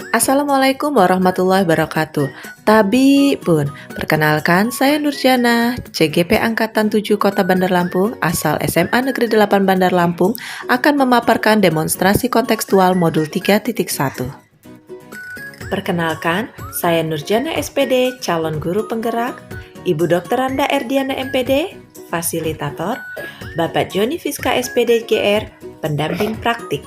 Assalamualaikum warahmatullahi wabarakatuh. Tabi Bun, perkenalkan saya Nurjana, CGP Angkatan 7 Kota Bandar Lampung, asal SMA Negeri 8 Bandar Lampung, akan memaparkan demonstrasi kontekstual modul 3.1. Perkenalkan, saya Nurjana SPD, calon guru penggerak, Ibu Dr. Randa Erdiana MPD, fasilitator, Bapak Joni Fiska SPD GR, pendamping praktik.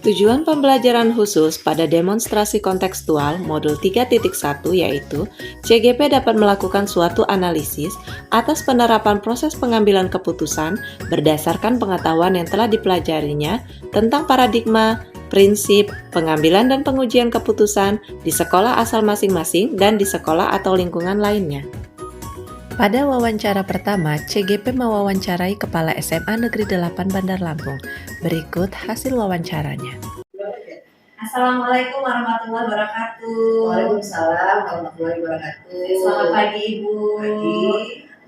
Tujuan pembelajaran khusus pada demonstrasi kontekstual modul 3.1 yaitu CGP dapat melakukan suatu analisis atas penerapan proses pengambilan keputusan berdasarkan pengetahuan yang telah dipelajarinya tentang paradigma, prinsip, pengambilan dan pengujian keputusan di sekolah asal masing-masing dan di sekolah atau lingkungan lainnya. Pada wawancara pertama, CGP mewawancarai Kepala SMA Negeri 8 Bandar Lampung. Berikut hasil wawancaranya. Assalamualaikum warahmatullahi wabarakatuh. Waalaikumsalam warahmatullahi wabarakatuh. Selamat pagi Ibu. Pagi.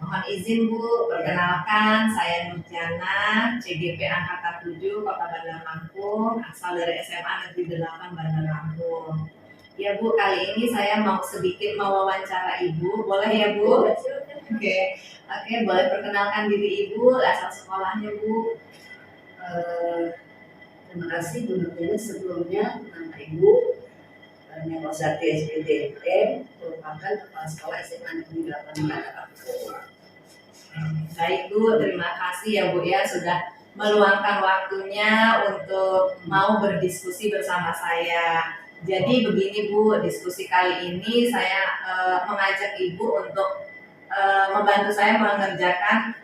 Mohon izin Bu, perkenalkan saya Nurjana, CGP Angkatan 7 Kota Bandar Lampung, asal dari SMA Negeri 8 Bandar Lampung. Ya Bu, kali ini saya mau sedikit mewawancara Ibu, boleh ya Bu? Oke, boleh perkenalkan diri Ibu, asal sekolahnya Bu. Terima kasih Bu Nurjana. Sebelumnya nama Ibu Nurjana SPD MM, merupakan Kepala Sekolah SMA Negeri 8 Bandar Lampung. Baik Bu, terima kasih ya Bu ya sudah meluangkan waktunya untuk mau berdiskusi bersama saya. Jadi begini Bu, diskusi kali ini saya mengajak Ibu untuk membantu saya mengerjakan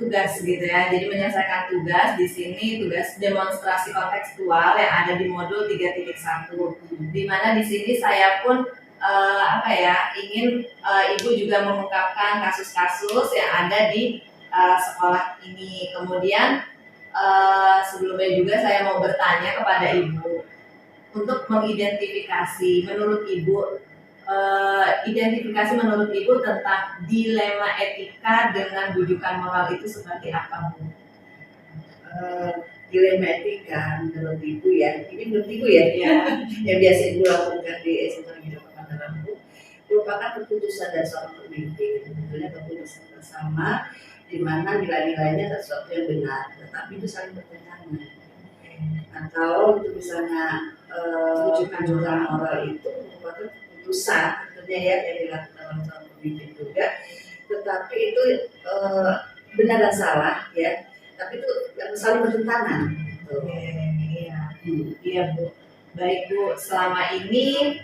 tugas gitu ya. Jadi menyelesaikan tugas di sini, tugas demonstrasi kontekstual yang ada di modul 3.1. Di mana di sini saya pun ingin Ibu juga mengungkapkan kasus-kasus yang ada di sekolah ini. Kemudian sebelumnya juga saya mau bertanya kepada Ibu untuk mengidentifikasi menurut Ibu identifikasi menurut Ibu tentang dilema etika dengan bujukan moral itu seperti apa Bu? Dilema etika menurut Ibu ya, ini menurut Ibu ya, yang biasa Ibu lakukan di SMA Negeri 8 Bandar Lampung merupakan keputusan dari seorang pemimpin, tentunya keputusan bersama di mana nilai-nilainya sesuatu yang benar, tetapi itu saling bertentangan. Atau itu misalnya bujukan moral itu merupakan keputusan tentunya ya yang dilakukan oleh seorang pemimpin juga, tetapi itu benar dan salah ya, tapi itu yang saling bertentangan. Iya Bu. Baik Bu, selama ini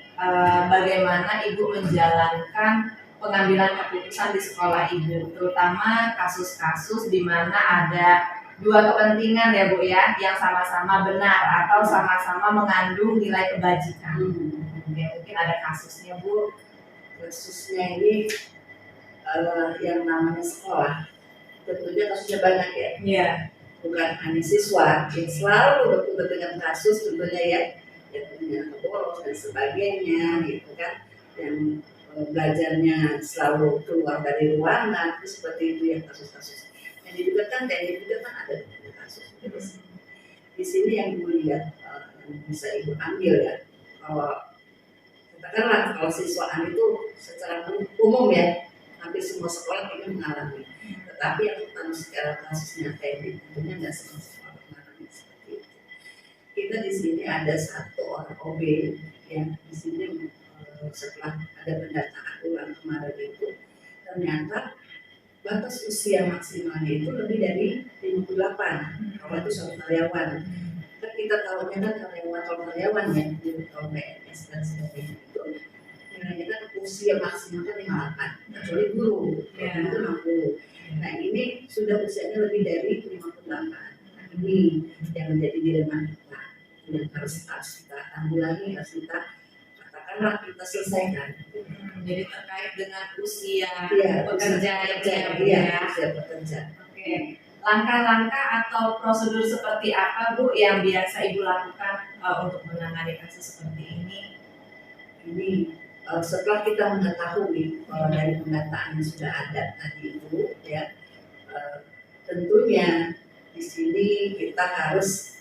bagaimana Ibu menjalankan pengambilan keputusan di sekolah Ibu, terutama kasus-kasus di mana ada dua kepentingan ya Bu ya, yang sama-sama benar atau sama-sama mengandung nilai kebajikan. Mungkin ada kasusnya Bu. Kasusnya ini yang namanya sekolah, tentunya kasusnya banyak ya. Iya. Bukan hanya siswa yang selalu berkutat dengan kasus tentunya ya, yang punya bolos dan sebagainya gitu kan, yang belajarnya selalu keluar dari ruangan, itu seperti itu ya kasus-kasus. Yang didugakan dan didugakan ada kasus gitu. Di sini yang Ibu lihat yang bisa Ibu ambil ya, kalau katakanlah kalau siswaan itu secara umum ya, hampir semua sekolah ini mengalami. Tetapi yang tentang secara kasus nyata ini tentunya nggak semua sekolah mengalami seperti itu. Kita di sini ada satu orang OB yang di sini setelah ada pendataan ulang kemarin itu ternyata batas usia maksimalnya itu lebih dari 58 kalau itu seorang karyawan. Kan kita tahunya kan karyawan ya di tahun PNS dan sebagainya itu nilainya kan usia maksimal kan 58 kecuali guru itu 60. Nah ini sudah usianya lebih dari 58. Nah, ini yang menjadi dilema kita yang harus kita tanggulangi, harus kita katakanlah kita selesaikan. Jadi terkait dengan usia pekerja ya. Usia pekerja. Oke. Langkah-langkah atau prosedur seperti apa Bu yang biasa Ibu lakukan untuk menangani kasus seperti ini? Ini setelah kita mengetahui bahwa dari pendataan yang sudah ada tadi itu ya, tentunya di sini kita harus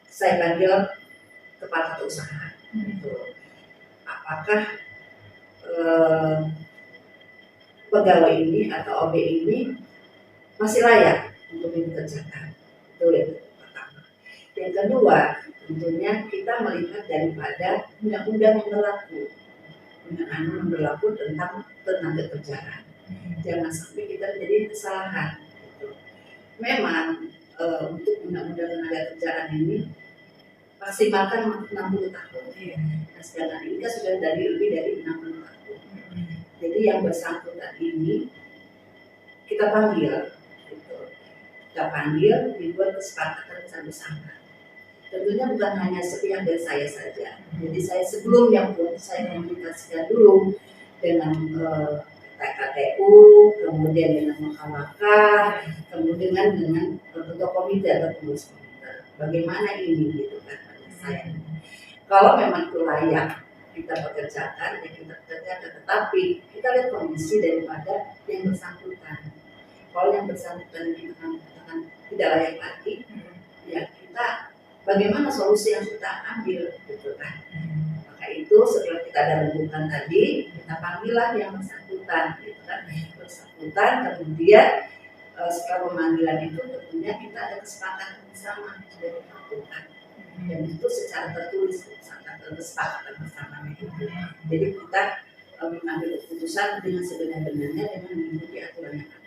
saya panggil kepala usaha. Gitu. Apakah eh, pegawai ini atau OB ini masih layak untuk dikerjakan? Itu yang pertama. Yang kedua, tentunya kita melihat daripada undang-undang yang berlaku, undang-undang yang berlaku tentang tenaga kerjaan. Jangan sampai kita menjadi kesalahan. Gitu. Memang untuk undang-undang tenaga kerjaan ini maksimalkan 60 tahun. Nah, sedangkan ini kan sudah dari lebih dari 60 tahun. Jadi yang bersangkutan ini kita panggil, gitu. Kita panggil, dibuat kesepakatan bersama-sama. Tentunya bukan hanya sepihak dari saya saja. Jadi saya sebelumnya pun saya komunikasikan dulu dengan KTU, kemudian dengan Muhammadiyah, kemudian dengan ketua komite atau pengurus komite. Bagaimana ini gitu kan saya. Kalau memang itu layak kita pekerjakan, ya kita pekerjakan. Tetapi kita lihat kondisi daripada yang bersangkutan. Kalau yang bersangkutan kita mengatakan tidak layak lagi, ya kita bagaimana solusi yang kita ambil gitu kan. Maka itu setelah kita ada rembukan tadi, kita panggillah yang bersangkutan gitu kan. Bersangkutan kemudian setelah pemanggilan itu tentunya kita ada kesepakatan bersama dari bersangkutan. Dan itu secara tertulis sangat kesepakatan bersama itu. Jadi kita mengambil keputusan dengan sebenar-benarnya dengan mengikuti aturan yang ada.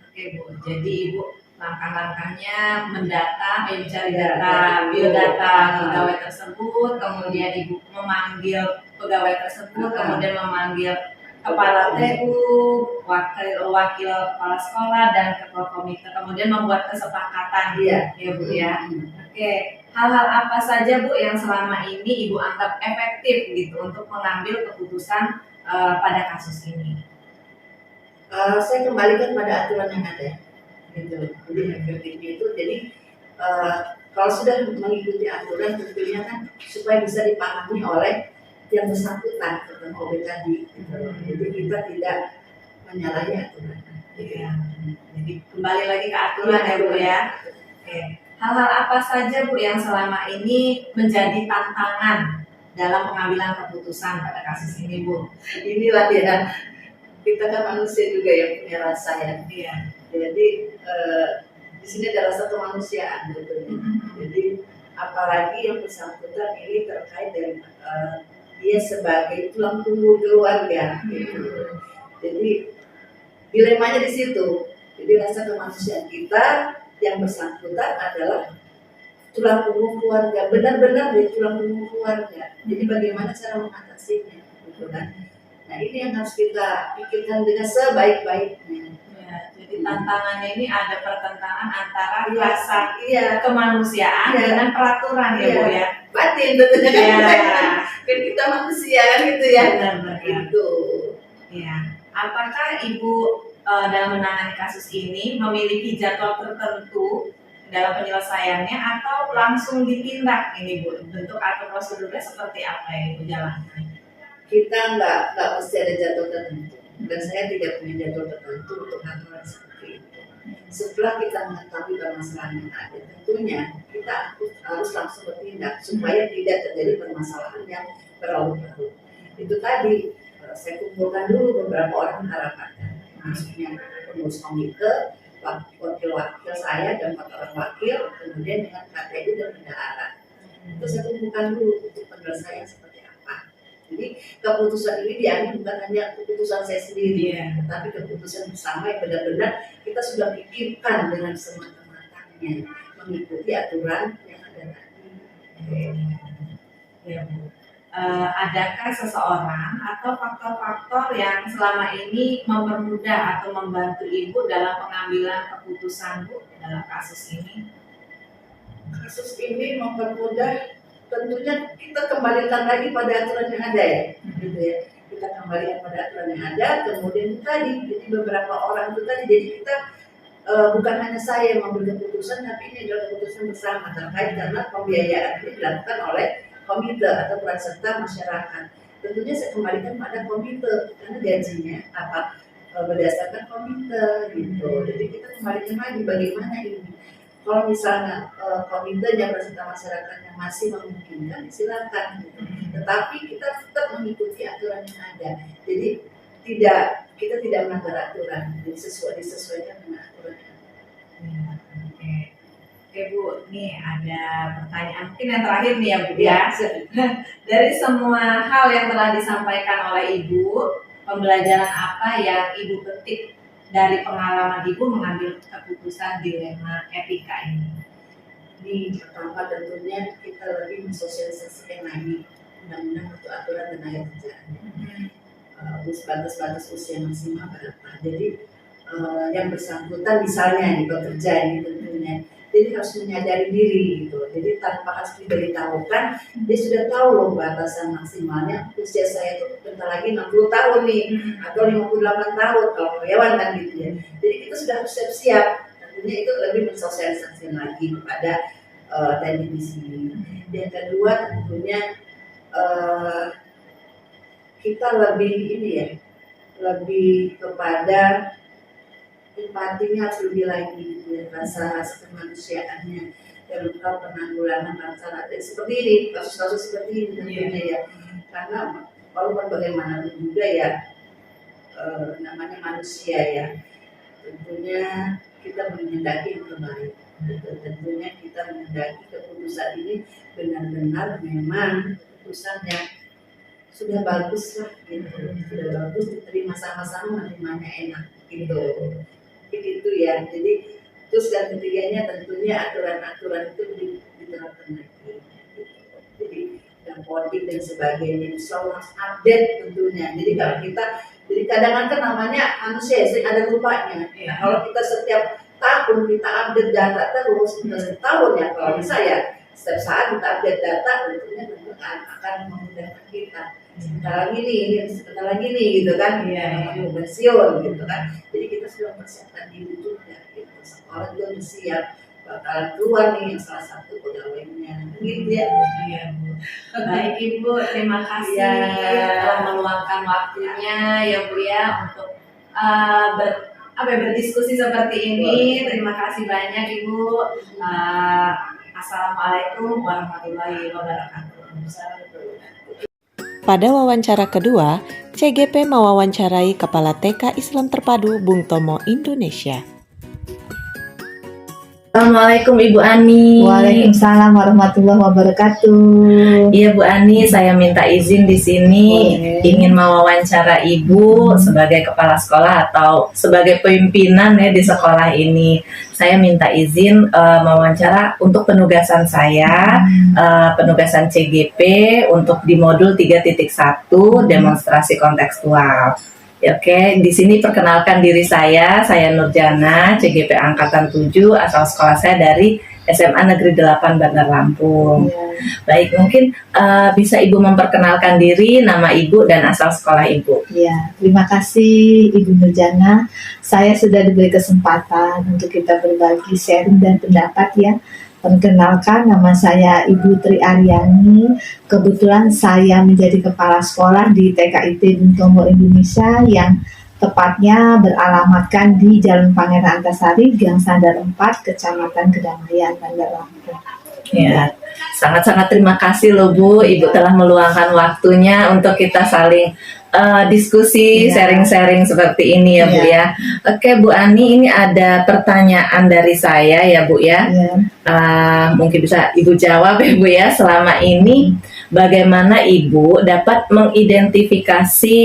Oke Bu, jadi Ibu langkah-langkahnya mendata, mencari data, biodata pegawai tersebut, kemudian Ibu memanggil pegawai tersebut, kemudian memanggil kepala TU, wakil kepala sekolah dan ketua komite, kemudian membuat kesepakatan, ya Bu ya. Oke, hal-hal apa saja Bu yang selama ini Ibu anggap efektif gitu untuk mengambil keputusan pada kasus ini? Saya kembalikan pada aturan yang ada, gitu. Jadi efektifnya itu, jadi kalau sudah mengikuti aturan tentunya kan supaya bisa dipahami oleh yang bersangkutan tentang OB tadi. Gitu. Jadi kita tidak menyalahi aturan. Ya. Jadi kembali lagi ke aturan ya Bu ya. Oke. Hal-hal apa saja Bu yang selama ini menjadi tantangan dalam pengambilan keputusan pada kasus ini Bu? Inilah ya. Kita kan manusia juga yang punya rasa ya. Iya. Jadi di sini ada rasa kemanusiaan gitu. Jadi apalagi yang bersangkutan ini terkait dengan dia sebagai tulang punggung keluarga. Gitu. Jadi dilemanya di situ. Jadi rasa kemanusiaan kita yang bersangkutan adalah tulang punggung keluarga. Benar-benar dia tulang punggung keluarga. Jadi bagaimana cara mengatasinya, gitu kan? Nah ini yang harus kita pikirkan dengan sebaik-baiknya. Ya, jadi tantangannya ini ada pertentangan antara rasa kemanusiaan dengan peraturan ya Bu ya. Batin tentunya kan kita manusia kan gitu ya. Benar-benar. Itu. Ya. Apakah Ibu dalam menangani kasus ini memiliki jadwal tertentu dalam penyelesaiannya atau langsung ditindak ini Bu? Bentuk atau prosedurnya seperti apa yang Ibu jalankan? Kita nggak mesti ada jadwal tertentu dan saya tidak punya jadwal tertentu untuk aturan seperti itu. Setelah kita mengetahui permasalahan yang ada, tentunya kita harus langsung bertindak supaya tidak terjadi permasalahan yang berlarut-larut. Itu tadi saya kumpulkan dulu beberapa orang harapannya, maksudnya pengurus komite, wakil-wakil saya dan 4 orang wakil, kemudian dengan KTU dan bendahara. Itu saya kumpulkan dulu untuk penyelesaian seperti apa. Jadi keputusan ini diambil bukan hanya keputusan saya sendiri, tapi keputusan bersama yang benar-benar kita sudah pikirkan dengan sematang-matangnya, mengikuti aturan yang ada tadi. Ya Bu. Adakah seseorang atau faktor-faktor yang selama ini mempermudah atau membantu Ibu dalam pengambilan keputusan Bu dalam kasus ini? Kasus ini mempermudah. Tentunya kita kembalikan lagi pada aturan yang ada ya, gitu ya. Kita kembalikan pada aturan yang ada, kemudian tadi, jadi beberapa orang itu tadi, jadi kita bukan hanya saya yang mengambil keputusan, tapi ini adalah keputusan bersama terkait karena pembiayaan ini dilakukan oleh komite atau peran serta masyarakat. Tentunya saya kembalikan pada komite karena gajinya berdasarkan komite gitu. Jadi kita kembalikan lagi bagaimana ini. kalau misalnya komitenya peserta masyarakat yang masih memungkinkan, silakan. Gitu. Tetapi kita tetap mengikuti aturan yang ada. Jadi kita tidak melanggar aturan, jadi disesuaikan dengan aturan yang ada. Oke. Oke Bu, nih ada pertanyaan mungkin yang terakhir nih ya Bu ya. Dari semua hal yang telah disampaikan oleh Ibu, pembelajaran apa yang Ibu petik dari pengalaman Ibu mengambil keputusan dilema etika ini? Ini pertama tentunya kita lebih mensosialisasikan lagi undang-undang atau aturan tenaga kerjaan. Batas-batas usia maksimal berapa. Jadi yang bersangkutan misalnya di bekerja ini tentunya, jadi harus menyadari diri gitu. Jadi tanpa harus diberitahukan, dia sudah tahu loh batasan maksimalnya. Usia saya itu bentar lagi 60 tahun nih, atau 58 tahun kalau karyawan kan gitu ya. Jadi kita sudah harus siap-siap. Tentunya itu lebih mensosialisasikan lagi kepada teknik di sini. Yang kedua tentunya kita lebih kepada empatinya harus lebih lagi gitu ya, rasa kemanusiaannya dalam hal penanggulangan masalah seperti ini, kasus-kasus seperti ini tentunya ya, karena walaupun bagaimanapun juga ya namanya manusia ya, tentunya kita menghendaki yang terbaik. Tentunya kita menghendaki keputusan ini benar-benar memang keputusan yang sudah bagus lah gitu, sudah bagus diterima sama-sama, menerimanya enak gitu. Begitu ya. Jadi terus dan ketiganya tentunya aturan-aturan itu diterapkan lagi. Gitu. Jadi dan politik dan sebagainya selalu harus update tentunya. Jadi kalau kita, jadi kadang-kadang namanya manusia sering ada lupanya. Nah, kalau kita setiap tahun kita update data terus, setahun ya kalau bisa ya setiap saat kita update data, tentunya akan memudahkan kita. Sebentar lagi nih gitu kan, mau pensiun gitu kan. Jadi kita sudah mempersiapkan diri juga gitu. Sekolah juga siap bakalan keluar nih yang salah satu pegawainya gitu ya. Iya Bu. Baik Ibu, terima kasih telah meluangkan waktunya ya Bu ya untuk berdiskusi seperti ini. Terima kasih banyak Ibu. Assalamualaikum warahmatullahi wabarakatuh. Pada wawancara kedua, CGP mewawancarai Kepala TK Islam Terpadu Bung Tomo Indonesia. Assalamualaikum Ibu Ani. Waalaikumsalam warahmatullahi wabarakatuh. Iya Bu Ani, saya minta izin di sini ingin mewawancara Ibu sebagai kepala sekolah atau sebagai pimpinan ya di sekolah ini. Saya minta izin mewawancara untuk penugasan saya, penugasan CGP untuk di modul 3.1 demonstrasi kontekstual. Ya, oke, di sini perkenalkan diri saya Nurjana, CGP Angkatan 7, asal sekolah saya dari SMA Negeri 8 Bandar Lampung. Baik, mungkin bisa Ibu memperkenalkan diri, nama Ibu dan asal sekolah Ibu. Ya, terima kasih Ibu Nurjana. Saya sudah diberi kesempatan untuk kita berbagi sharing dan pendapat ya. Perkenalkan, nama saya Ibu Tri Aryani. Kebetulan saya menjadi kepala sekolah di TKIP Bung Tomo Indonesia yang tepatnya beralamatkan di Jalan Pangeran Antasari, Gang Sandar 4, Kecamatan Kedamaian, Bandar Lampung. Ya, sangat-sangat terima kasih loh Bu, Ibu telah meluangkan waktunya untuk kita saling diskusi, sharing-sharing seperti ini ya Bu ya. Oke Bu Ani, ini ada pertanyaan dari saya ya Bu ya. Mungkin bisa Ibu jawab ya Bu ya. Selama ini bagaimana Ibu dapat mengidentifikasi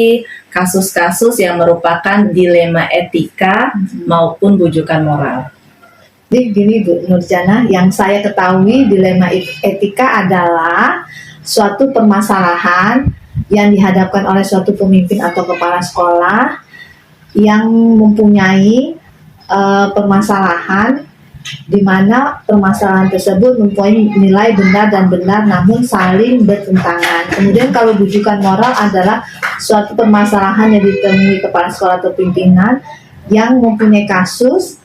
kasus-kasus yang merupakan dilema etika maupun bujukan moral? Jadi gini Bu Nurjana, yang saya ketahui dilema etika adalah suatu permasalahan yang dihadapkan oleh suatu pemimpin atau kepala sekolah yang mempunyai permasalahan di mana permasalahan tersebut mempunyai nilai benar dan benar namun saling bertentangan. Kemudian kalau bujukan moral adalah suatu permasalahan yang ditemui kepala sekolah atau pimpinan yang mempunyai kasus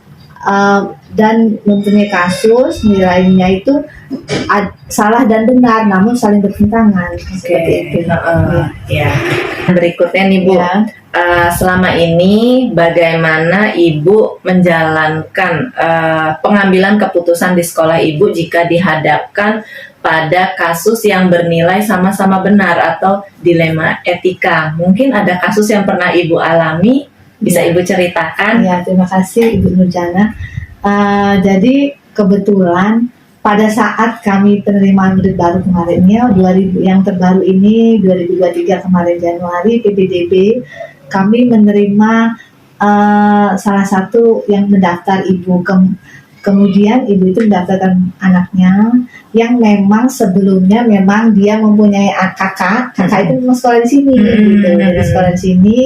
dan mempunyai kasus nilainya itu salah dan benar namun saling bertentangan seperti itu. Ya. Berikutnya nih Bu, Ya. selama ini bagaimana Ibu menjalankan pengambilan keputusan di sekolah Ibu jika dihadapkan pada kasus yang bernilai sama-sama benar atau dilema etika? Mungkin ada kasus yang pernah Ibu alami, bisa Ibu ceritakan? Ya, terima kasih Ibu Nurjana. Jadi kebetulan pada saat kami penerimaan murid baru kemarinnya 2000 yang terbaru ini 2023 kemarin Januari PPDB, kami menerima salah satu yang mendaftar ibu. Kemudian ibu itu mendaftarkan anaknya yang memang sebelumnya memang dia mempunyai kakak itu memang sekolah di sini gitu. Jadi sekolah di sini,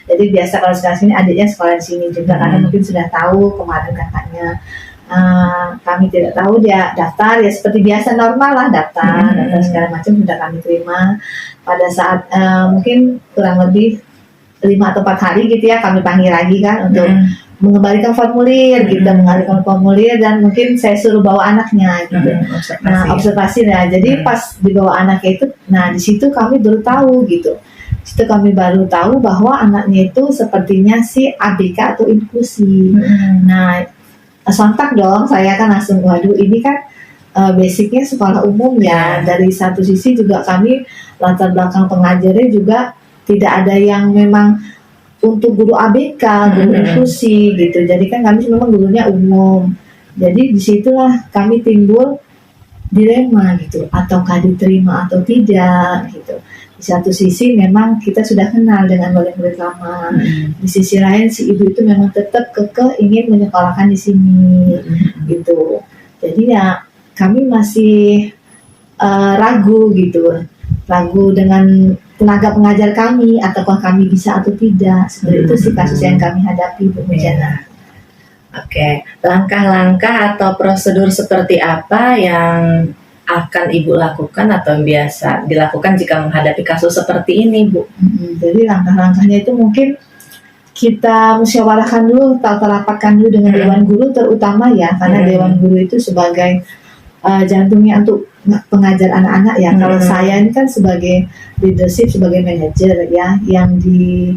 jadi biasa kalau sekolah sini adiknya sekolah di sini juga karena mungkin sudah tahu kemarin kakaknya. Kami tidak tahu dia daftar ya seperti biasa normal lah daftar segala macam sudah kami terima. Pada saat mungkin kurang lebih 5 atau 4 hari gitu ya kami panggil lagi kan untuk mengembalikan formulir gitu, mengembalikan formulir dan mungkin saya suruh bawa anaknya gitu. Observasi ya. Jadi pas dibawa anaknya itu, nah di situ kami baru tahu gitu. Di situ kami baru tahu bahwa anaknya itu sepertinya si ABK atau inklusi. Nah, sontak dong saya kan langsung waduh ini kan basicnya sekolah umum ya. Dari satu sisi juga kami latar belakang pengajarnya juga tidak ada yang memang untuk guru ABK, guru inklusi gitu. Jadi kan kami memang gurunya umum. Jadi disitulah kami timbul dilema gitu, ataukah diterima atau tidak gitu. Di satu sisi memang kita sudah kenal dengan murid-murid lama. Di sisi lain si ibu itu memang tetap kekeh ingin menyekolahkan di sini gitu. Jadi ya kami masih ragu gitu. Ragu dengan tenaga pengajar kami, ataukah kami bisa atau tidak. Seperti itu sih kasus yang kami hadapi, Bu Mujana. Oke, langkah-langkah atau prosedur seperti apa yang akan Ibu lakukan atau yang biasa dilakukan jika menghadapi kasus seperti ini, Bu? Jadi langkah-langkahnya itu mungkin kita musyawarahkan dulu, atau rapatkan dulu dengan Dewan Guru terutama ya, karena Dewan Guru itu sebagai jantungnya untuk pengajar anak-anak ya. Kalau saya ini kan sebagai leadership, sebagai manajer ya, yang di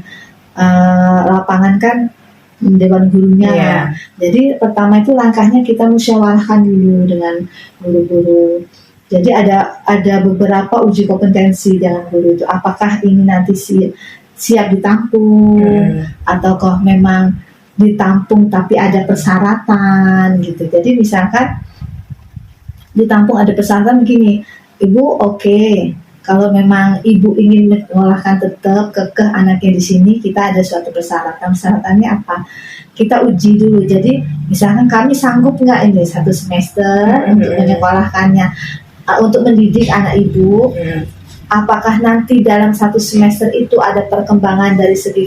lapangan kan Dewan Gurunya. Jadi pertama itu langkahnya kita musyawarahkan dulu dengan guru-guru. Jadi ada beberapa uji kompetensi dengan guru itu. Apakah ini nanti siap ditampung ataukah memang ditampung tapi ada persyaratan gitu. Jadi misalkan ditampung ada persyaratan begini, ibu kalau memang ibu ingin menyekolahkan tetap kekeh anaknya di sini, kita ada suatu persyaratan. Persyaratannya apa? Kita uji dulu. Jadi misalkan kami sanggup nggak ini 1 semester untuk menyekolahkannya, untuk mendidik anak ibu. Apakah nanti dalam 1 semester itu ada perkembangan dari segi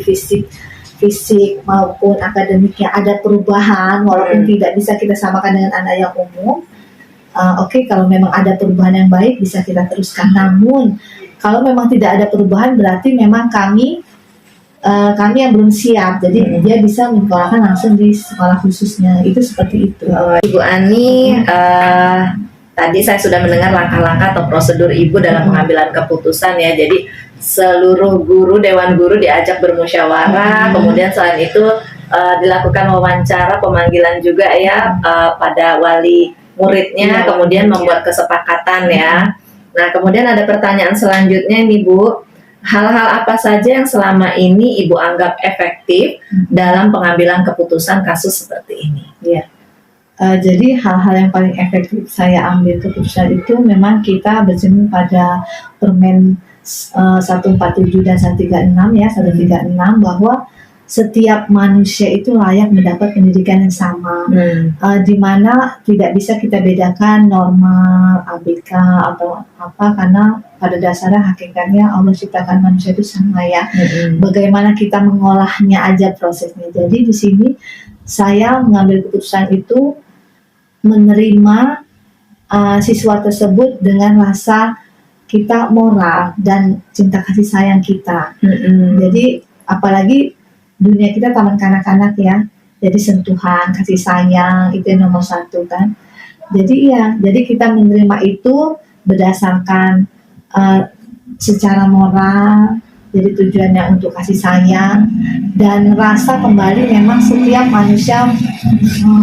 fisik maupun akademiknya, ada perubahan walaupun tidak bisa kita samakan dengan anak yang umum. Kalau memang ada perubahan yang baik bisa kita teruskan. Namun kalau memang tidak ada perubahan berarti memang kami yang belum siap. Jadi dia bisa menyekolahkan langsung di sekolah khususnya. Itu seperti itu. Ibu Ani, tadi saya sudah mendengar langkah-langkah atau prosedur Ibu dalam pengambilan keputusan ya. Jadi seluruh guru, Dewan Guru diajak bermusyawarah. Kemudian selain itu dilakukan wawancara, pemanggilan juga ya pada wali muridnya, kemudian membuat kesepakatan ya. Nah, kemudian ada pertanyaan selanjutnya nih Bu, hal-hal apa saja yang selama ini Ibu anggap efektif dalam pengambilan keputusan kasus seperti ini? Jadi hal-hal yang paling efektif saya ambil keputusan itu memang kita bercermin pada Permen 147 dan 136 ya, 136 bahwa setiap manusia itu layak mendapat pendidikan yang sama, di mana tidak bisa kita bedakan normal, ABK atau apa, karena pada dasarnya hakikatnya Allah ciptakan manusia itu sama ya. Bagaimana kita mengolahnya aja prosesnya. Jadi di sini saya mengambil keputusan itu menerima siswa tersebut dengan rasa kita moral dan cinta kasih sayang kita. Jadi apalagi dunia kita taman kanak-kanak ya, Jadi sentuhan, kasih sayang itu yang nomor satu kan. Jadi jadi kita menerima itu berdasarkan eh, secara moral. Jadi tujuannya untuk kasih sayang dan rasa kembali memang setiap manusia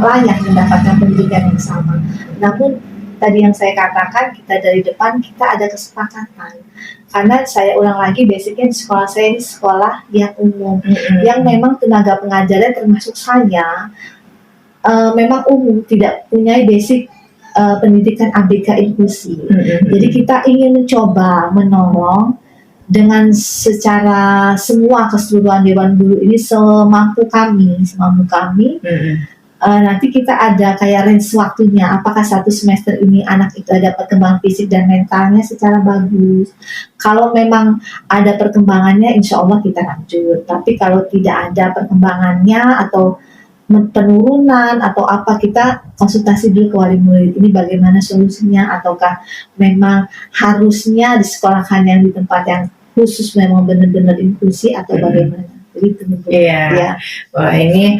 layak mendapatkan pendidikan yang sama. Namun tadi yang saya katakan kita dari depan kita ada kesepakatan. Karena saya ulang lagi basicnya di sekolah saya ini sekolah yang umum, yang memang tenaga pengajarnya termasuk saya memang umum, tidak punya basic pendidikan ABK inklusi. Jadi kita ingin mencoba menolong dengan secara semua keseluruhan Dewan Guru ini semampu kami. Nanti kita ada kayak range waktunya, apakah satu semester ini anak itu ada perkembangan fisik dan mentalnya secara bagus. Kalau memang ada perkembangannya insya Allah kita lanjut, tapi kalau tidak ada perkembangannya atau penurunan atau apa, kita konsultasi dulu ke wali murid ini bagaimana solusinya, ataukah memang harusnya disekolahkan yang di tempat yang khusus memang benar-benar inklusi atau bagaimana. Jadi itu Iya. Wah, ini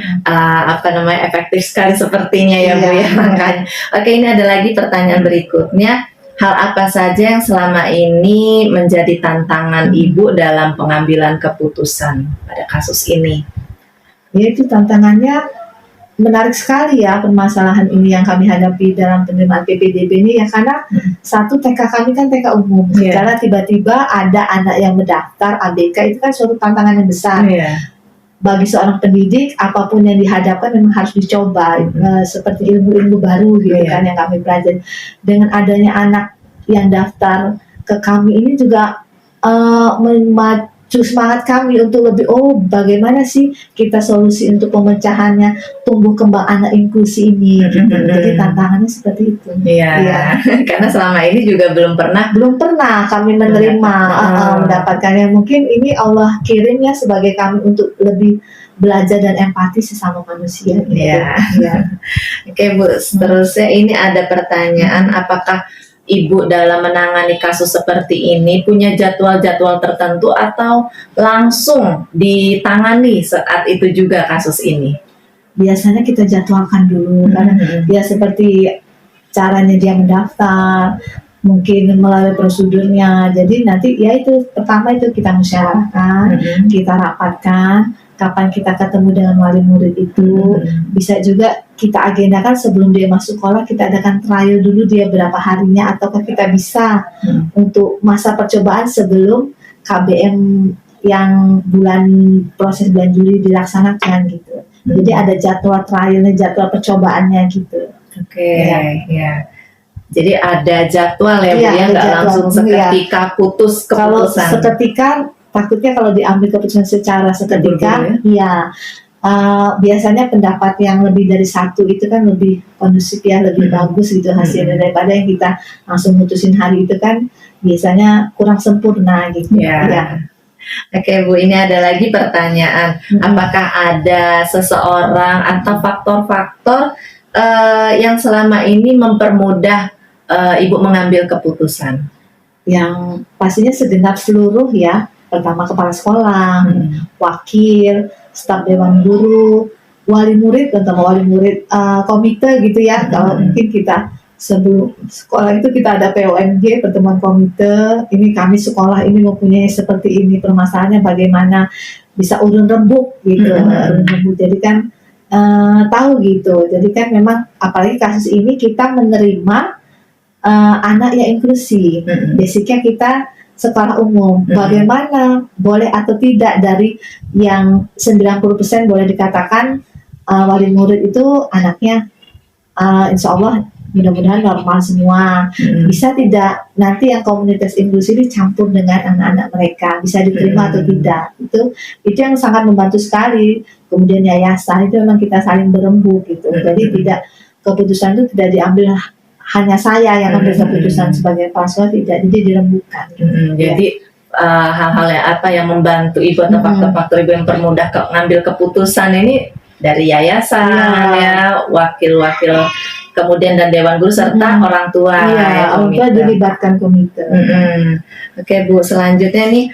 efektif sekali sepertinya ya Bu ya. Makanya. Oke, ini ada lagi pertanyaan berikutnya. Hal apa saja yang selama ini menjadi tantangan Ibu dalam pengambilan keputusan pada kasus ini? Ya, itu tantangannya menarik sekali ya, permasalahan ini yang kami hadapi dalam penerimaan PPDB ini ya, karena satu TK kami kan TK umum, karena tiba-tiba ada anak yang mendaftar ABK itu kan suatu tantangan yang besar. Bagi seorang pendidik apapun yang dihadapkan memang harus dicoba, seperti ilmu-ilmu baru gitu kan yang kami pelajari. Dengan adanya anak yang daftar ke kami ini juga memacu semangat kami untuk lebih bagaimana sih kita solusi untuk pemecahannya tumbuh kembang anak inklusi ini gitu. Jadi tantangannya seperti itu. Karena selama ini juga belum pernah kami menerima mendapatkannya. Mungkin ini Allah kirimnya sebagai kami untuk lebih belajar dan empati sesama manusia gitu. Oke Bu, seterusnya ini ada pertanyaan, apakah Ibu dalam menangani kasus seperti ini punya jadwal-jadwal tertentu atau langsung ditangani saat itu juga kasus ini? Biasanya kita jadwalkan dulu, karena dia seperti caranya dia mendaftar, mungkin melalui prosedurnya. Jadi nanti ya itu pertama itu kita musyawarahkan, kita rapatkan, kapan kita ketemu dengan wali murid itu. Bisa juga kita agendakan sebelum dia masuk sekolah, kita adakan trial dulu dia berapa harinya, ataukah kita bisa untuk masa percobaan sebelum KBM yang proses bulan Juli dilaksanakan gitu. Jadi ada jadwal trialnya, jadwal percobaannya gitu. Jadi ada jadwal ya Bu ya, nggak langsung seketika putus keputusan. Kalau seketika takutnya kalau diambil keputusan secara seketika, biasanya pendapat yang lebih dari satu itu kan lebih kondusif ya, lebih bagus gitu hasilnya daripada yang kita langsung mutusin hari itu kan biasanya kurang sempurna gitu. Oke Bu, ini ada lagi pertanyaan, apakah ada seseorang atau faktor-faktor yang selama ini mempermudah Ibu mengambil keputusan? Yang pastinya segenap seluruh ya, pertama kepala sekolah, wakil, staf dewan guru, wali murid, terutama wali murid, komite gitu ya. Kalau mungkin kita sebelum sekolah itu kita ada POMG, pertemuan komite, ini kami sekolah ini mempunyai seperti ini permasalahannya, bagaimana bisa urun rembuk gitu. Jadi kan tahu gitu. Jadi kan memang apalagi kasus ini kita menerima anak yang inklusi. Basicnya kita sekolah umum, bagaimana boleh atau tidak dari yang 90% boleh dikatakan wali murid itu anaknya insya Allah mudah-mudahan normal semua. Bisa tidak nanti yang komunitas inklusi dicampur dengan anak-anak mereka, bisa diterima atau tidak, itu yang sangat membantu sekali. Kemudian yayasan itu memang kita saling berembuk gitu. Jadi tidak, keputusan itu tidak diambil hanya saya yang ambil keputusan sebagai kepala sekolah, tidak, jadi dirembukan. Jadi hal-hal yang membantu Ibu atau faktor-faktor Ibu yang permudah ngambil keputusan ini dari yayasan wakil-wakil kemudian dan dewan guru serta orang tua. Orang tua dilibatkan komite. Oke Bu, selanjutnya nih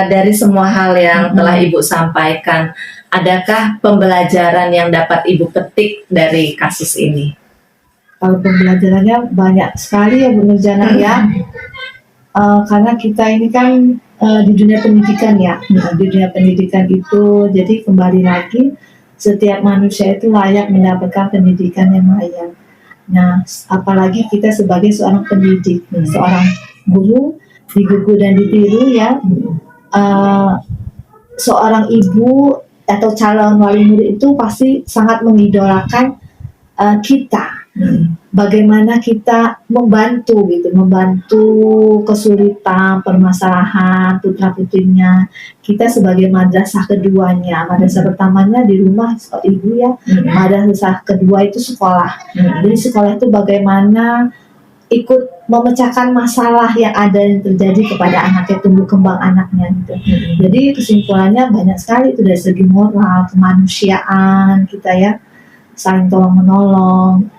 dari semua hal yang telah Ibu sampaikan, adakah pembelajaran yang dapat Ibu petik dari kasus ini? Kalau pembelajarannya banyak sekali ya Bu Nurjana ya. Karena kita ini kan di dunia pendidikan ya. Di dunia pendidikan itu jadi kembali lagi setiap manusia itu layak mendapatkan pendidikan yang layak. Nah, apalagi kita sebagai seorang pendidik, seorang guru, digugu dan ditiru ya. Seorang ibu atau calon wali murid itu pasti sangat mengidolakan kita. Bagaimana kita membantu kesulitan, permasalahan putra-putrinya. Kita sebagai madrasah keduanya, madrasah pertamanya di rumah ibu ya, madrasah kedua itu sekolah. Jadi sekolah itu bagaimana ikut memecahkan masalah yang ada yang terjadi kepada anaknya, tumbuh kembang anaknya gitu. Jadi kesimpulannya banyak sekali itu dari segi moral, kemanusiaan kita ya, saling tolong menolong.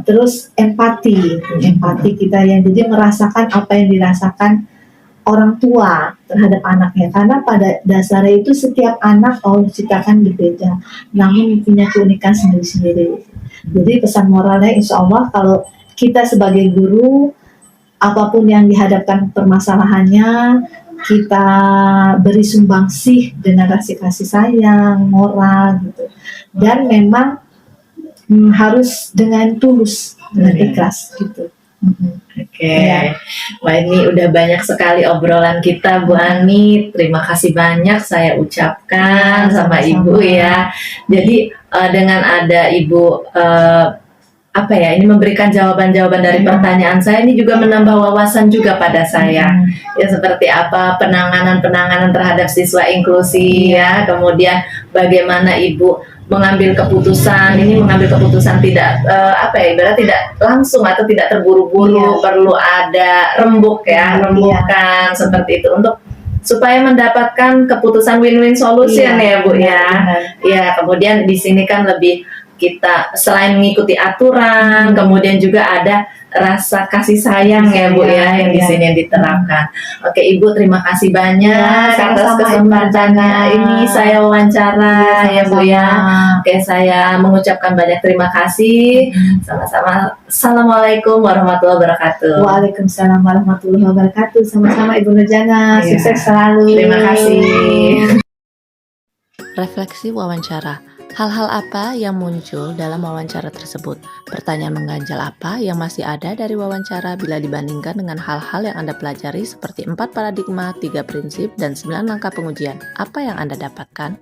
Terus empati kita yang jadi merasakan apa yang dirasakan orang tua terhadap anaknya, karena pada dasarnya itu setiap anak Allah ciptakan berbeda, namun punya keunikan sendiri-sendiri. Jadi pesan moralnya insya Allah kalau kita sebagai guru apapun yang dihadapkan permasalahannya kita beri sumbangsih dengan kasih sayang, moral gitu, dan memang harus dengan tulus, dengan ikhlas gitu. Oke. Ya. Wah, ini udah banyak sekali obrolan kita Bu Ani. Terima kasih banyak saya ucapkan sama sama-sama. Ibu ya. Jadi dengan ada Ibu ini memberikan jawaban-jawaban dari pertanyaan saya, ini juga menambah wawasan juga pada saya. Ya, seperti apa penanganan terhadap siswa inklusi ya. Kemudian bagaimana Ibu mengambil keputusan, tidak ibarat tidak langsung atau tidak terburu-buru, perlu ada rembukan seperti itu untuk supaya mendapatkan keputusan win-win solution ya Bu ya. Ya, kemudian di sini kan lebih kita selain mengikuti aturan, kemudian juga ada rasa kasih sayang ya Bu ya yang di sini diterapkan. Oke Ibu, terima kasih banyak atas kesempatannya ini saya wawancara ya Bu ya. Oke, saya mengucapkan banyak terima kasih. Sama-sama. Assalamualaikum warahmatullahi wabarakatuh. Waalaikumsalam warahmatullahi wabarakatuh. Sama-sama Ibu Nurjana. Sukses selalu. Terima kasih. Refleksi wawancara. Hal-hal apa yang muncul dalam wawancara tersebut? Pertanyaan mengganjal apa yang masih ada dari wawancara bila dibandingkan dengan hal-hal yang Anda pelajari seperti 4 paradigma, 3 prinsip, dan 9 langkah pengujian? Apa yang Anda dapatkan?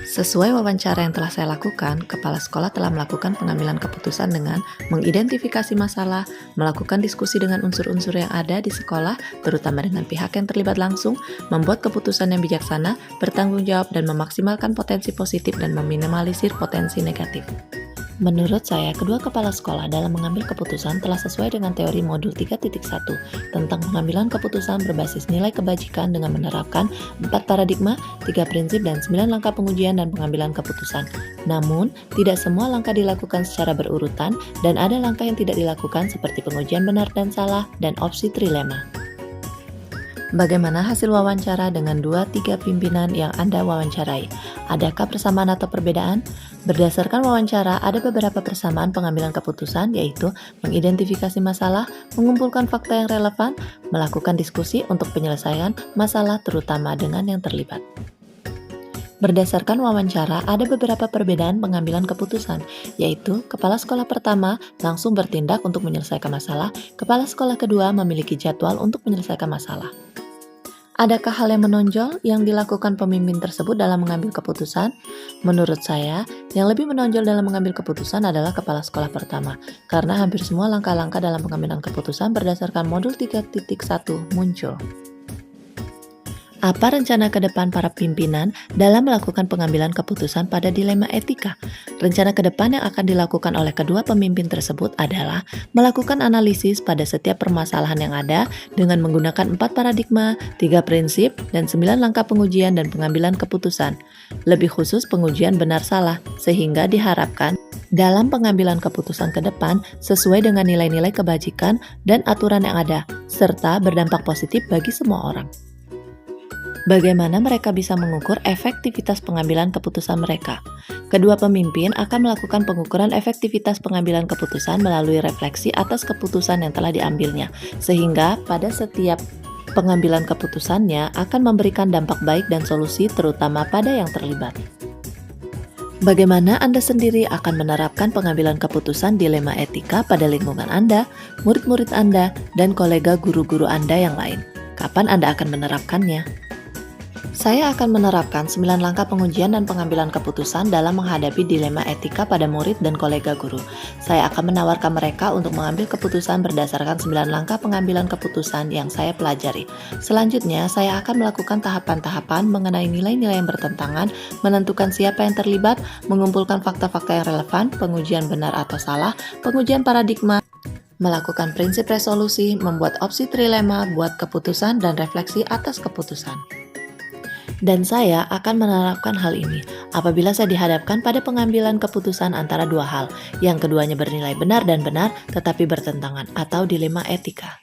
Sesuai wawancara yang telah saya lakukan, kepala sekolah telah melakukan pengambilan keputusan dengan mengidentifikasi masalah, melakukan diskusi dengan unsur-unsur yang ada di sekolah, terutama dengan pihak yang terlibat langsung, membuat keputusan yang bijaksana, bertanggung jawab, dan memaksimalkan potensi positif dan meminimalisir potensi negatif. Menurut saya, kedua kepala sekolah dalam mengambil keputusan telah sesuai dengan teori modul 3.1 tentang pengambilan keputusan berbasis nilai kebajikan dengan menerapkan 4 paradigma, 3 prinsip, dan 9 langkah pengujian dan pengambilan keputusan. Namun, tidak semua langkah dilakukan secara berurutan dan ada langkah yang tidak dilakukan seperti pengujian benar dan salah dan opsi trilema. Bagaimana hasil wawancara dengan 2-3 pimpinan yang Anda wawancarai? Adakah persamaan atau perbedaan? Berdasarkan wawancara, ada beberapa persamaan pengambilan keputusan, yaitu mengidentifikasi masalah, mengumpulkan fakta yang relevan, melakukan diskusi untuk penyelesaian masalah terutama dengan yang terlibat. Berdasarkan wawancara, ada beberapa perbedaan pengambilan keputusan, yaitu kepala sekolah pertama langsung bertindak untuk menyelesaikan masalah, kepala sekolah kedua memiliki jadwal untuk menyelesaikan masalah. Adakah hal yang menonjol yang dilakukan pemimpin tersebut dalam mengambil keputusan? Menurut saya, yang lebih menonjol dalam mengambil keputusan adalah kepala sekolah pertama, karena hampir semua langkah-langkah dalam pengambilan keputusan berdasarkan modul 3.1 muncul. Apa rencana ke depan para pimpinan dalam melakukan pengambilan keputusan pada dilema etika? Rencana ke depan yang akan dilakukan oleh kedua pemimpin tersebut adalah melakukan analisis pada setiap permasalahan yang ada dengan menggunakan 4 paradigma, 3 prinsip, dan 9 langkah pengujian dan pengambilan keputusan. Lebih khusus pengujian benar salah, sehingga diharapkan dalam pengambilan keputusan ke depan sesuai dengan nilai-nilai kebajikan dan aturan yang ada, serta berdampak positif bagi semua orang. Bagaimana mereka bisa mengukur efektivitas pengambilan keputusan mereka? Kedua pemimpin akan melakukan pengukuran efektivitas pengambilan keputusan melalui refleksi atas keputusan yang telah diambilnya, sehingga pada setiap pengambilan keputusannya akan memberikan dampak baik dan solusi terutama pada yang terlibat. Bagaimana Anda sendiri akan menerapkan pengambilan keputusan dilema etika pada lingkungan Anda, murid-murid Anda, dan kolega guru-guru Anda yang lain? Kapan Anda akan menerapkannya? Saya akan menerapkan 9 langkah pengujian dan pengambilan keputusan dalam menghadapi dilema etika pada murid dan kolega guru. Saya akan menawarkan mereka untuk mengambil keputusan berdasarkan 9 langkah pengambilan keputusan yang saya pelajari. Selanjutnya, saya akan melakukan tahapan-tahapan mengenai nilai-nilai yang bertentangan, menentukan siapa yang terlibat, mengumpulkan fakta-fakta yang relevan, pengujian benar atau salah, pengujian paradigma, melakukan prinsip resolusi, membuat opsi trilema, buat keputusan, dan refleksi atas keputusan. Dan saya akan menerapkan hal ini apabila saya dihadapkan pada pengambilan keputusan antara dua hal, yang keduanya bernilai benar dan benar tetapi bertentangan atau dilema etika.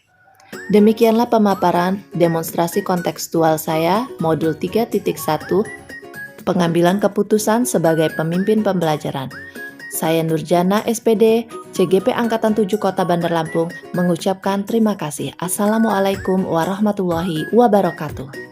Demikianlah pemaparan demonstrasi kontekstual saya, modul 3.1, pengambilan keputusan sebagai pemimpin pembelajaran. Saya Nurjana, SPD, CGP Angkatan 7 Kota Bandar Lampung, mengucapkan terima kasih. Assalamualaikum warahmatullahi wabarakatuh.